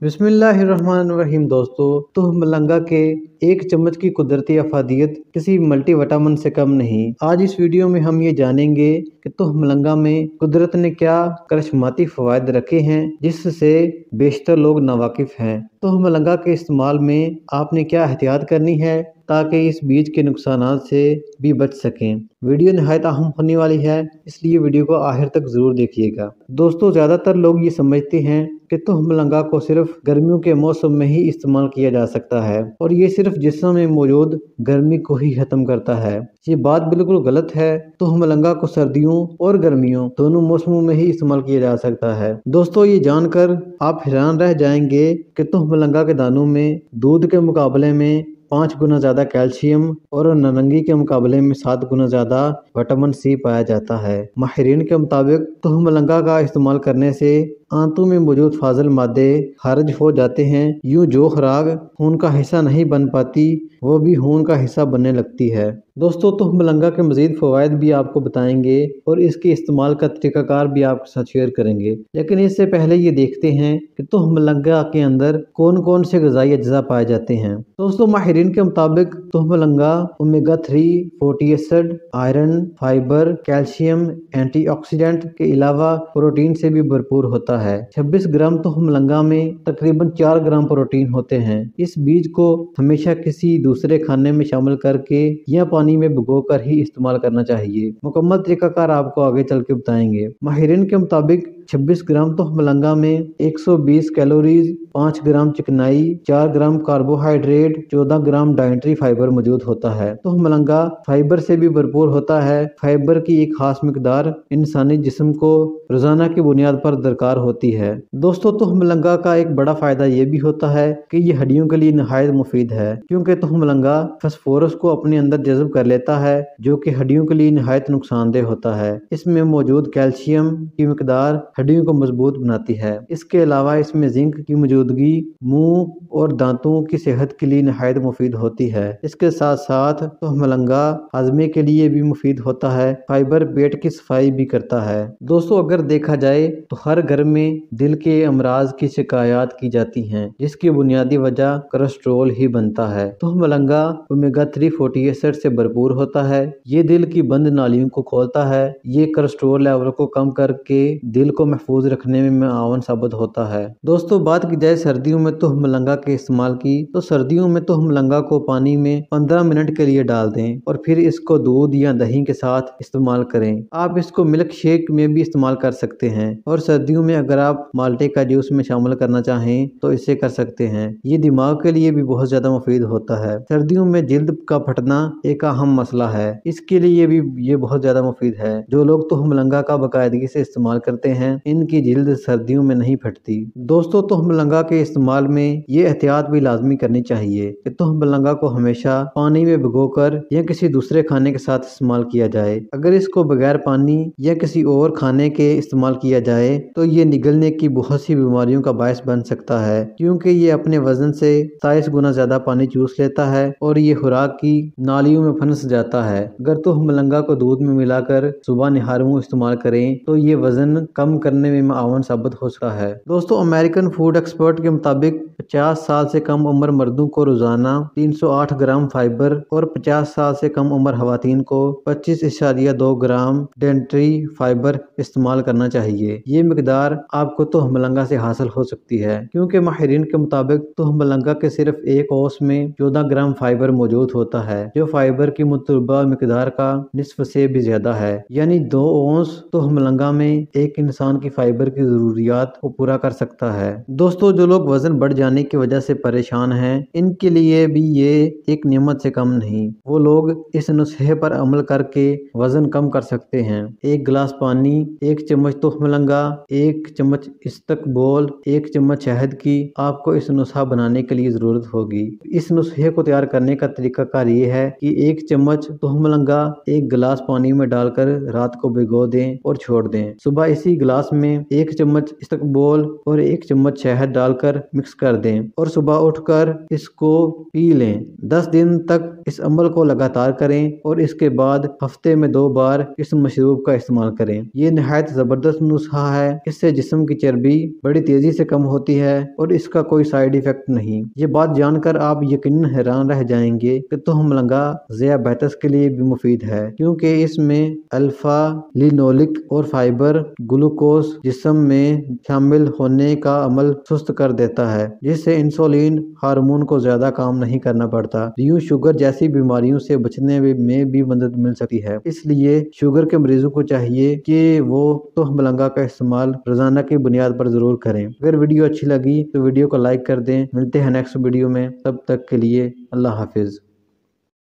बिस्मिल्लाहिर्रहमानिर्रहीम। दोस्तों, तुहमलंगा के एक चम्मच की कुदरती अफादियत किसी मल्टीविटामिन से कम नहीं। आज इस वीडियो में हम ये जानेंगे कि तुहमलंगा में कुदरत ने क्या करिश्माती फवायद रखे हैं जिससे बेशतर लोग नावाकिफ हैं। तुहमलंगा के इस्तेमाल में आपने क्या एहतियात करनी है ताकि इस बीज के नुकसानात से भी बच सकें। वीडियो निहायत अहम होने वाली है, इसलिए वीडियो को आखिर तक जरूर देखिएगा। दोस्तों, ज्यादातर लोग ये समझते हैं कि तुहमलंगा को सिर्फ गर्मियों के मौसम में ही इस्तेमाल किया जा सकता है और ये सिर्फ जिस्म में मौजूद गर्मी को ही खत्म करता है। ये बात बिल्कुल गलत है। तुहमलंगा को सर्दियों और गर्मियों दोनों मौसमों में ही इस्तेमाल किया जा सकता है। दोस्तों, ये जानकर आप हैरान रह जाएंगे कि तुहमलंगा के दानों में दूध के मुकाबले में 5 गुना ज्यादा कैल्शियम और नारंगी के मुकाबले में 7 गुना ज्यादा विटामिन सी पाया जाता है। माहिरीन के मुताबिक तुहमलंगा का इस्तेमाल करने से आंतों में मौजूद फाजिल मादे खारिज हो जाते हैं। यूं जो खुराक खून का हिस्सा नहीं बन पाती वो भी खून का हिस्सा बनने लगती है। दोस्तों, तुहमलंगा के मजीद फवायद भी आपको बताएंगे और इसके इस्तेमाल का तरीकाकार भी आपके साथ शेयर करेंगे, लेकिन इससे पहले ये देखते हैं कि तुहमलंगा के अंदर कौन कौन से ग़िज़ाई अज्जा पाए जाते हैं। दोस्तों, माहिरीन के मुताबिक तुहमलंगा omega 3 fatty acid, iron, fibre, calcium, antioxidant के अलावा प्रोटीन से भी भरपूर होता है। 26 ग्राम तुहमलंगा में तकरीबन 4 ग्राम प्रोटीन होते हैं। इस बीज को हमेशा किसी दूसरे खाने में शामिल करके या पानी में भिगोकर ही इस्तेमाल करना चाहिए। मुकम्मल तरीकाकार आपको आगे चल के बताएंगे। माहिरीन के मुताबिक 26 ग्राम तुहमलंगा में 120 कैलोरीज, 5 ग्राम चिकनाई, 4 ग्राम कार्बोहाइड्रेट, 14 ग्राम डाइटरी फाइबर मौजूद होता है। तुहमलंगा फाइबर से भी भरपूर होता है। फाइबर की एक खास मिकदार इंसानी जिस्म को रोजाना की बुनियाद पर दरकार होती है। दोस्तों, तुहमलंगा का एक बड़ा फायदा ये भी होता है कि ये हड्डियों के लिए निहायत मुफीद है, क्योंकि तुहमलंगा फास्फोरस को अपने अंदर जज़्ब कर लेता है जो कि हड्डियों के लिए निहायत नुकसानदेह होता है। इसमें मौजूद कैल्शियम की मिकदार हड्डियों को मजबूत बनाती है। इसके अलावा इसमें जिंक की मौजूदगी मुंह और दांतों की सेहत के लिए निहायत मुफीद होती है। इसके साथ साथ तुहमलंगा हाजमे के लिए भी मुफीद होता है। फाइबर पेट की सफाई भी करता है। दोस्तों, अगर देखा जाए तो हर घर में दिल के अमराज की शिकायत की जाती हैं, जिसकी बुनियादी वजह कोलेस्ट्रॉल ही बनता है। तुहमलंगा ओमेगा 3 फैटी एसिड से भरपूर होता है। ये दिल की बंद नालियों को खोलता है। ये कोलेस्ट्रॉल लेवल को कम करके दिल को महफूज रखने में मुआवन साबित होता है। दोस्तों, बात की जाए सर्दियों में तुहमलंगा के इस्तेमाल की, तो सर्दियों में तुहमलंगा को पानी में 15 मिनट के लिए डाल दें और फिर इसको दूध या दही के साथ इस्तेमाल करें। आप इसको मिल्क शेक में भी इस्तेमाल कर सकते हैं और सर्दियों में अगर आप माल्टे का जूस में शामिल करना चाहें तो इसे कर सकते हैं। ये दिमाग के लिए भी बहुत ज्यादा मुफीद होता है। सर्दियों में जिल्द का फटना एक अहम मसला है, इसके लिए भी ये बहुत ज्यादा मुफीद है। जो लोग तुहमलंगा का बाकायदगी से इस्तेमाल करते हैं इनकी जिल्द सर्दियों में नहीं फटती। दोस्तों, तुहमलंगा के इस्तेमाल में ये एहतियात भी लाजमी करनी चाहिए कि तुहमलंगा को हमेशा पानी में भिगोकर या किसी दूसरे खाने के साथ इस्तेमाल किया जाए। अगर इसको बगैर पानी या किसी और खाने के इस्तेमाल किया जाए तो ये निगलने की बहुत सी बीमारियों का बायस बन सकता है, क्योंकि ये अपने वजन से 27 गुना ज्यादा पानी चूस लेता है और ये खुराक की नालियों में फंस जाता है। अगर तुहमलंगा को दूध में मिलाकर सुबह निहारों इस्तेमाल करें तो ये वजन कम करने में मुआवन साबित हो सकता है। दोस्तों, अमेरिकन फूड एक्सपर्ट के मुताबिक 50 साल से कम उम्र मर्दों को रोजाना 308 ग्राम फाइबर और 50 साल से कम उम्र खवातीन को 25.2 ग्राम डाइटरी फाइबर इस्तेमाल करना चाहिए। ये मिकदार आपको तुहमलंगा से हासिल हो सकती है, क्योंकि माहिरीन के मुताबिक तुहमलंगा के सिर्फ एक औंस में 14 ग्राम फाइबर मौजूद होता है, जो फाइबर की मुतलबा मिकदार का निस्फ से भी ज्यादा है। यानी 2 औंस तुहमलंगा में एक इंसान की फाइबर की जरूरियात को पूरा कर सकता है। दोस्तों, जो लोग वजन बढ़ जाने की वजह से परेशान हैं इनके लिए भी ये एक नेमत से कम नहीं। वो लोग इस नुस्खे पर अमल करके वजन कम कर सकते हैं। 1 गिलास पानी, 1 चम्मच तुहमलंगा, 1 चम्मच इस्तकबोल, 1 चम्मच शहद की आपको इस नुस्खा बनाने के लिए जरूरत होगी। इस नुस्खे को तैयार करने का तरीकाकार ये है कि 1 चम्मच तुहमलंगा 1 गिलास पानी में डालकर रात को भिगो दें और छोड़ दें। सुबह इसी गिलास गिलास में 1 चम्मच इसबगोल और 1 चम्मच शहद डालकर मिक्स कर दें और सुबह उठकर इसको पी लें। 10 दिन तक इस अमल को लगातार करें और इसके बाद हफ्ते में 2 बार इस मशरूब का इस्तेमाल करें। ये निहायत ज़बरदस्त नुस्खा है। इससे जिस्म की चर्बी बड़ी तेजी से कम होती है और इसका कोई साइड इफेक्ट नहीं। ये बात जानकर आप यकीनन हैरान रह जाएंगे कि तुहमलंगा ज़ियाबैतस के लिए भी मुफीद है, क्योंकि इसमें अल्फा लिनोलिक और फाइबर ग्लूकोज जिस्म में शामिल होने का अमल सुस्त कर देता है, जिससे इंसुलिन हार्मोन को ज्यादा काम नहीं करना पड़ता। यूं शुगर जैसी बीमारियों से बचने में भी मदद मिल सकती है। इसलिए शुगर के मरीजों को चाहिए कि वो तुहमलंगा का इस्तेमाल रोजाना की बुनियाद पर जरूर करें। अगर वीडियो अच्छी लगी तो वीडियो को लाइक कर दें। मिलते हैं नेक्स्ट वीडियो में, तब तक के लिए अल्लाह हाफिज।